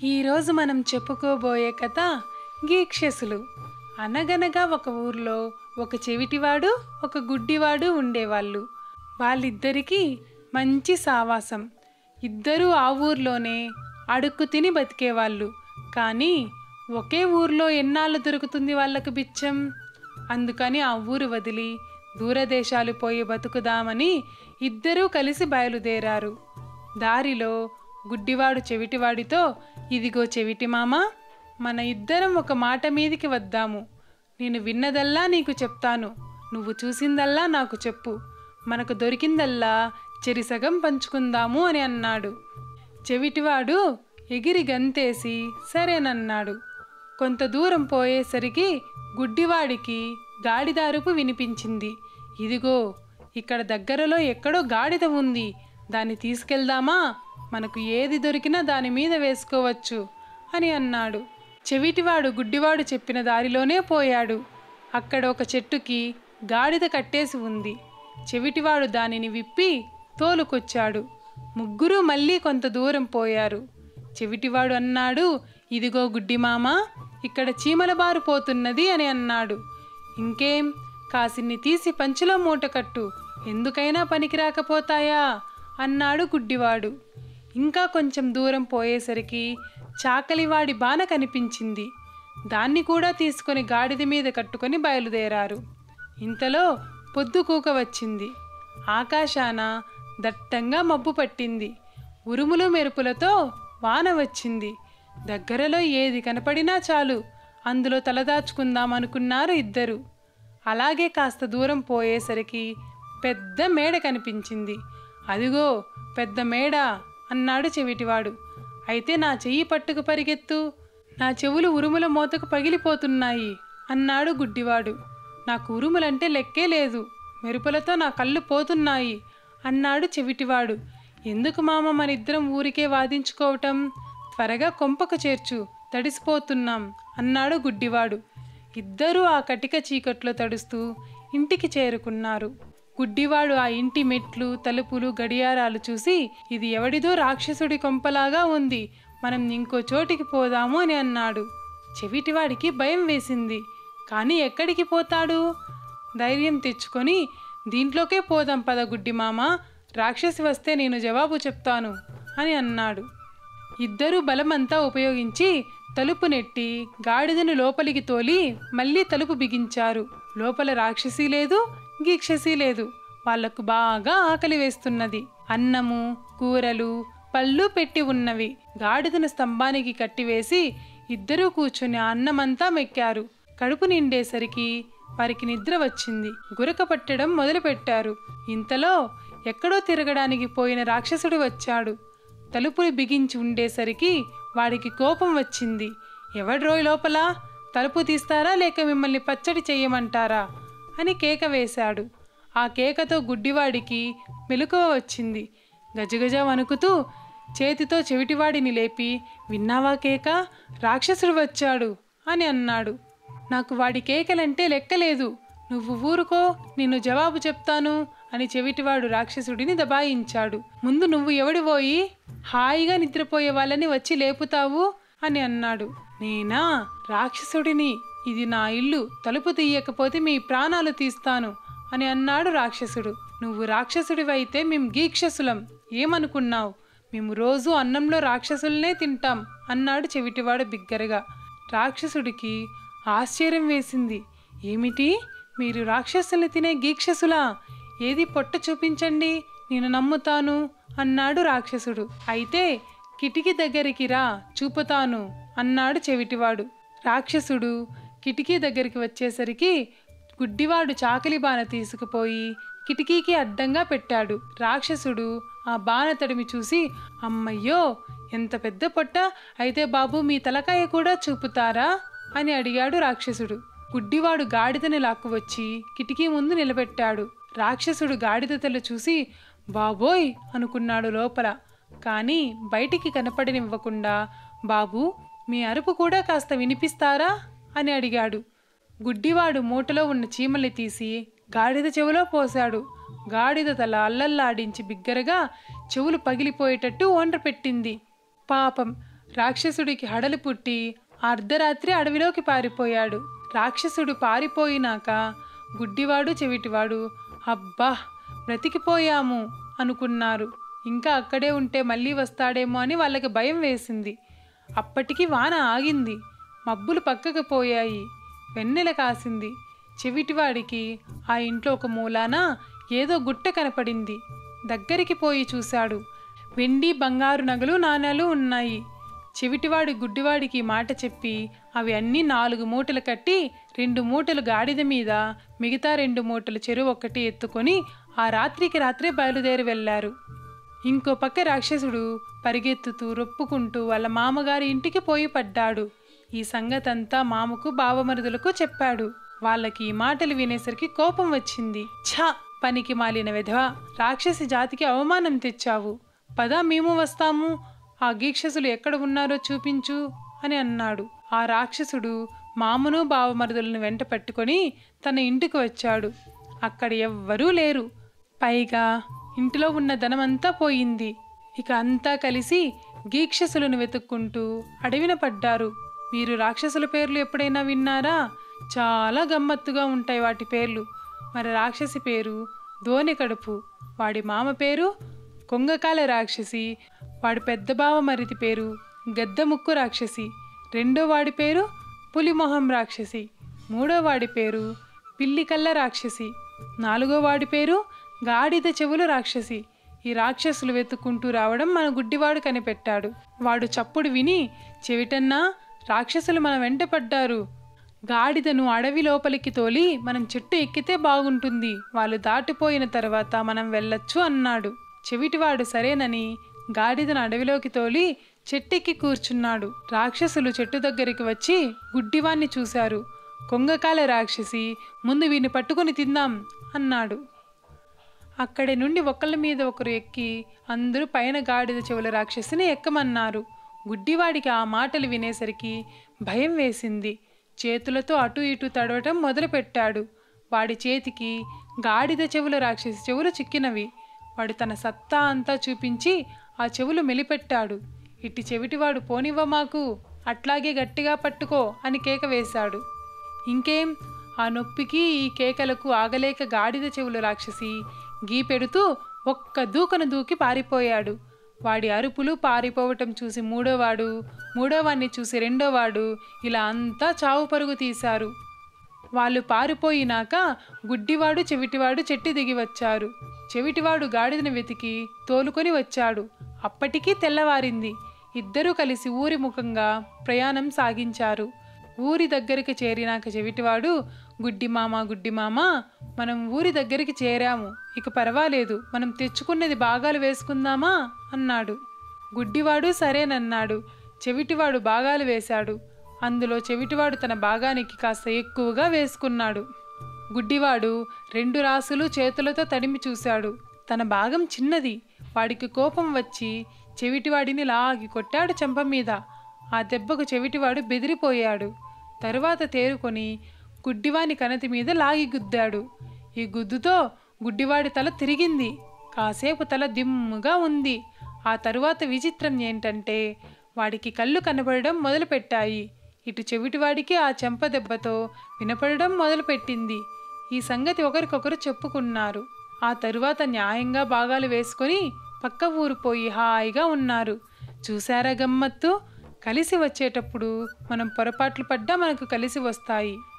ఈరోజు మనం చెప్పుకోబోయే కథ గీక్షసులు. అనగనగా ఒక ఊర్లో ఒక చెవిటివాడు ఒక గుడ్డివాడు ఉండేవాళ్ళు. వాళ్ళిద్దరికీ మంచి సావాసం. ఇద్దరూ ఆ ఊర్లోనే అడుక్కు తిని బతికేవాళ్ళు. కానీ ఒకే ఊర్లో ఎన్నాళ్ళు దొరుకుతుంది వాళ్ళకు బిచ్చం? అందుకని ఆ ఊరు వదిలి దూరదేశాలు పోయి బతుకుదామని ఇద్దరూ కలిసి బయలుదేరారు. దారిలో గుడ్డివాడు చెవిటివాడితో, ఇదిగో చెవిటి మామ, మన ఇద్దరం ఒక మాట మీదికి వద్దాము. నేను విన్నదల్లా నీకు చెప్తాను, నువ్వు చూసిందల్లా నాకు చెప్పు. మనకు దొరికిందల్లా చెరిసగం పంచుకుందాము అని అన్నాడు. చెవిటివాడు ఎగిరి గంతేసి సరేనన్నాడు. కొంత దూరం పోయేసరికి గుడ్డివాడికి గాడిద అరుపు వినిపించింది. ఇదిగో ఇక్కడ దగ్గరలో ఎక్కడో గాడిద ఉంది, దాన్ని తీసుకెళ్దామా? మనకు ఏది దొరికినా దాని మీద వేసుకోవచ్చు అని అన్నాడు. చెవిటివాడు గుడ్డివాడు చెప్పిన దారిలోనే పోయాడు. అక్కడ ఒక చెట్టుకి గాడిద కట్టేసి ఉంది. చెవిటివాడు దానిని విప్పి తోలుకొచ్చాడు. ముగ్గురు మళ్ళీ కొంత దూరం పోయారు. చెవిటివాడు అన్నాడు, ఇదిగో గుడ్డిమామ, ఇక్కడ చీమల బారు పోతున్నది అని అన్నాడు. ఇంకేం, కాసిన్ని తీసి పంచులో మూట కట్టు, ఎందుకైనా పనికి రాకపోతాయా అన్నాడు గుడ్డివాడు. ఇంకా కొంచెం దూరం పోయేసరికి చాకలివాడి బాన కనిపించింది. దాన్ని కూడా తీసుకొని గాడిద మీద కట్టుకొని బయలుదేరారు. ఇంతలో పొద్దుకూక వచ్చింది. ఆకాశాన దట్టంగా మబ్బు పట్టింది. ఉరుములు మెరుపులతో వాన వచ్చింది. దగ్గరలో ఏది కనపడినా చాలు, అందులో తలదాచుకుందామనుకున్నారు ఇద్దరు. అలాగే కాస్త దూరం పోయేసరికి పెద్ద మేడ కనిపించింది. అదిగో పెద్ద మేడ అన్నాడు చెవిటివాడు. అయితే నా చెయ్యి పట్టుకు పరిగెత్తు, నా చెవులు ఉరుముల మోతకు పగిలిపోతున్నాయి అన్నాడు గుడ్డివాడు. నాకు ఉరుములంటే లెక్కే లేదు, మెరుపులతో నా కళ్ళు పోతున్నాయి అన్నాడు చెవిటివాడు. ఎందుకు మామ మనిద్దరం ఊరికే వాదించుకోవటం, త్వరగా కొంపకు చేర్చు, తడిసిపోతున్నాం అన్నాడు గుడ్డివాడు. ఇద్దరూ ఆ కటిక చీకట్లో తడుస్తూ ఇంటికి చేరుకున్నారు. గుడ్డివాడు ఆ ఇంటి మెట్లు, తలుపులు, గడియారాలు చూసి, ఇది ఎవడిదో రాక్షసుడి కొంపలాగా ఉంది, మనం ఇంకో చోటికి పోదాము అని అన్నాడు. చెవిటివాడికి భయం వేసింది. కానీ ఎక్కడికి పోతాడు? ధైర్యం తెచ్చుకొని, దీంట్లోకే పోదాం పద గుడ్డిమామ, రాక్షసి వస్తే నేను జవాబు చెప్తాను అని అన్నాడు. ఇద్దరూ బలమంతా ఉపయోగించి తలుపు నెట్టి గాడిదను లోపలికి తోలి మళ్ళీ తలుపు బిగించారు. లోపల రాక్షసి లేదు, గీక్షసి లేదు. వాళ్లకు బాగా ఆకలి వేస్తున్నది. అన్నము, కూరలు, పళ్ళు పెట్టి ఉన్నవి. గాడిదను స్తంభానికి కట్టివేసి ఇద్దరూ కూర్చుని అన్నమంతా మెక్కారు. కడుపు నిండేసరికి వారికి నిద్ర వచ్చింది. గురక పట్టడం మొదలుపెట్టారు. ఇంతలో ఎక్కడో తిరగడానికి పోయిన రాక్షసుడు వచ్చాడు. తలుపులు బిగించి ఉండేసరికి వాడికి కోపం వచ్చింది. ఎవడ్రోయ్ లోపల, తలుపు తీస్తారా లేక మిమ్మల్ని పచ్చడి చెయ్యమంటారా అని కేక వేశాడు. ఆ కేకతో గుడ్డివాడికి మెలకువ వచ్చింది. గజగజ వణుకుతూ చేతితో చెవిటివాడిని లేపి, విన్నావా కేక, రాక్షసుడు వచ్చాడు అని అన్నాడు. నాకు వాడి కేకలంటే లెక్కలేదు, నువ్వు ఊరుకో, నిన్ను జవాబు చెప్తాను అని చెవిటివాడు రాక్షసుడిని దబాయించాడు. ముందు నువ్వు ఎవడిపోయి హాయిగా నిద్రపోయే వాళ్ళని వచ్చి లేపుతావు అని అన్నాడు. నేనా? రాక్షసుడిని, ఇది నా ఇల్లు, తలుపు తీయకపోతే మీ ప్రాణాలు తీస్తాను అని అన్నాడు రాక్షసుడు. నువ్వు రాక్షసుడివైతే మేం గీక్షసులం, ఏమనుకున్నావు? మేము రోజు అన్నంలో రాక్షసులనే తింటాం అన్నాడు చెవిటివాడు బిగ్గరగా. రాక్షసుడికి ఆశ్చర్యం వేసింది. ఏమిటి, మీరు రాక్షసుల్ని తినే గీక్షసులా? ఏది పొట్ట చూపించండి, నేను నమ్ముతాను అన్నాడు రాక్షసుడు. అయితే కిటికీ దగ్గరికి రా, చూపుతాను అన్నాడు చెవిటివాడు. రాక్షసుడు కిటికీ దగ్గరికి వచ్చేసరికి గుడ్డివాడు చాకలి బాన తీసుకుపోయి కిటికీకి అడ్డంగా పెట్టాడు. రాక్షసుడు ఆ బాన తడిమి చూసి, అమ్మయ్యో ఎంత పెద్ద పొట్ట, అయితే బాబు మీ తలకాయ కూడా చూపుతారా అని అడిగాడు రాక్షసుడు. గుడ్డివాడు గాడిదని లాక్కువచ్చి కిటికీ ముందు నిలబెట్టాడు. రాక్షసుడు గాడిద తల చూసి బాబోయ్ అనుకున్నాడు లోపల. కానీ బయటికి కనపడనివ్వకుండా, బాబు మీ అరుపు కూడా కాస్త వినిపిస్తారా అని అడిగాడు. గుడ్డివాడు మూటలో ఉన్న చీమల్ని తీసి గాడిద చెవిలో పోశాడు. గాడిద తల అల్లల్లాడించి బిగ్గరగా చెవులు పగిలిపోయేటట్టు వంట పెట్టింది. పాపం రాక్షసుడికి హడలు పుట్టి అర్ధరాత్రి అడవిలోకి పారిపోయాడు. రాక్షసుడు పారిపోయినాక గుడ్డివాడు చెవిటివాడు అబ్బా బ్రతికిపోయాము అనుకున్నారు. ఇంకా అక్కడే ఉంటే మళ్ళీ వస్తాడేమో అని వాళ్ళకి భయం వేసింది. అప్పటికి వాన ఆగింది. మబ్బులు పక్కకు పోయాయి. వెన్నెల కాసింది. చెవిటివాడికి ఆ ఇంట్లో ఒక మూలాన ఏదో గుట్ట కనపడింది. దగ్గరికి పోయి చూశాడు. వెండి బంగారు నగలు నాణాలు ఉన్నాయి. చెవిటివాడు గుడ్డివాడికి మాట చెప్పి అవి అన్నీ 4 మూటలు కట్టి 2 మూటలు గాడిద మీద, మిగతా 2 మూటలు చెరువు ఒక్కటి ఎత్తుకొని ఆ రాత్రికి రాత్రే బయలుదేరి వెళ్ళారు. ఇంకో పక్క రాక్షసుడు పరిగెత్తుతూ రొప్పుకుంటూ వాళ్ళ మామగారి ఇంటికి పోయి పడ్డాడు. ఈ సంగతంతా మామకు బావమరుదులకు చెప్పాడు. వాళ్ళకి ఈ మాటలు వినేసరికి కోపం వచ్చింది. ఛ, పనికి మాలిన వెధవ, రాక్షసి జాతికి అవమానం తెచ్చావు. పదా మేము వస్తాము, ఆ గీక్షసులు ఎక్కడ ఉన్నారో చూపించు అని అన్నాడు. ఆ రాక్షసుడు మామను బావమరుదులను వెంట పట్టుకొని తన ఇంటికి వచ్చాడు. అక్కడ ఎవ్వరూ లేరు. పైగా ఇంటిలో ఉన్న ధనమంతా పోయింది. ఇక అంతా కలిసి గీక్షసులను వెతుక్కుంటూ అడవిన పడ్డారు. మీరు రాక్షసుల పేర్లు ఎప్పుడైనా విన్నారా? చాలా గమ్మత్తుగా ఉంటాయి వాటి పేర్లు. మరి రాక్షసి పేరు దోనె కడుపు, వాడి మామ పేరు కొంగకాల రాక్షసి, వాడి పెద్ద బావ మరిది పేరు గద్దముక్కు రాక్షసి, రెండో వాడి పేరు పులిమొహం రాక్షసి, మూడో వాడి పేరు పిల్లికల్ల రాక్షసి, నాలుగో వాడి పేరు గాడిద చెవులు రాక్షసి. ఈ రాక్షసులు వెతుక్కుంటూ రావడం మన గుడ్డివాడు కనిపెట్టాడు. వాడు చప్పుడు విని, చెవిటన్నా, రాక్షసులు మన వెంట పడ్డారు. గాడిదను అడవి లోపలికి తోలి మనం చెట్టు ఎక్కితే బాగుంటుంది. వాళ్ళు దాటిపోయిన తర్వాత మనం వెళ్ళొచ్చు అన్నాడు. చెవిటివాడు సరేనని గాడిదను అడవిలోకి తోలి చెట్టెక్కి కూర్చున్నాడు. రాక్షసులు చెట్టు దగ్గరికి వచ్చి గుడ్డివాణ్ణి చూశారు. కొంగకాల రాక్షసి, ముందు వీని పట్టుకుని తిందాం అన్నాడు. అక్కడి నుండి ఒకళ్ళ మీద ఒకరు ఎక్కి అందరూ పైన గాడిద చెవుల రాక్షసిని ఎక్కమన్నారు. గుడ్డివాడికి ఆ మాటలు వినేసరికి భయం వేసింది. చేతులతో అటు ఇటు తడవటం మొదలుపెట్టాడు. వాడి చేతికి గాడిద చెవుల రాక్షసి చెవులు చిక్కినవి. వాడు తన సత్తా అంతా చూపించి ఆ చెవులు మెలిపెట్టాడు. ఇట్టి చెవిటివాడు పోనివ్వ మాకు, అట్లాగే గట్టిగా పట్టుకో అని కేక వేశాడు. ఇంకేం, ఆ నొప్పికి ఈ కేకలకు ఆగలేక గాడిద చెవుల రాక్షసి గీ పెడుతూ ఒక్క దూకను దూకి పారిపోయాడు. వాడి అరుపులు పారిపోవటం చూసి మూడోవాడు, మూడోవాణ్ణి చూసి రెండోవాడు, ఇలా అంతా చావు పరుగు తీశారు. వాళ్ళు పారిపోయినాక గుడ్డివాడు చెవిటివాడు చెట్టు దిగి వచ్చారు. చెవిటివాడు గాడిదను వెతికి తోలుకొని వచ్చాడు. అప్పటికీ తెల్లవారింది. ఇద్దరూ కలిసి ఊరి ముఖంగా ప్రయాణం సాగించారు. ఊరి దగ్గరికి చేరినాక చెవిటివాడు, గుడ్డిమామ, మనం ఊరి దగ్గరికి చేరాము, ఇక పర్వాలేదు, మనం తెచ్చుకున్నది భాగాలు వేసుకుందామా అన్నాడు. గుడ్డివాడు సరేనన్నాడు. చెవిటివాడు భాగాలు వేశాడు. అందులో చెవిటివాడు తన భాగానికి కాస్త ఎక్కువగా వేసుకున్నాడు. గుడ్డివాడు 2 రాసులు చేతులతో తడిమి చూశాడు. తన భాగం చిన్నది. వాడికి కోపం వచ్చి చెవిటివాడిని లాగి కొట్టాడు చెంప మీద. ఆ దెబ్బకు చెవిటివాడు బెదిరిపోయాడు. తరువాత తేరుకొని గుడ్డివాని కనతి మీద లాగి గుద్దాడు. ఈ గుద్దుతో గుడ్డివాడి తల తిరిగింది. కాసేపు తల దిమ్ముగా ఉంది. ఆ తరువాత విచిత్రం ఏంటంటే వాడికి కళ్ళు కనబడడం మొదలుపెట్టాయి. ఇటు చెవిటివాడికి ఆ చెంప దెబ్బతో వినపడడం మొదలుపెట్టింది. ఈ సంగతి ఒకరికొకరు చెప్పుకున్నారు. ఆ తరువాత న్యాయంగా భాగాలు వేసుకొని పక్క ఊరు పోయి హాయిగా ఉన్నారు. చూశారా గమ్మత్తు? కలిసి వచ్చేటప్పుడు మనం పొరపాట్లు పడ్డా మనకు కలిసి వస్తాయి.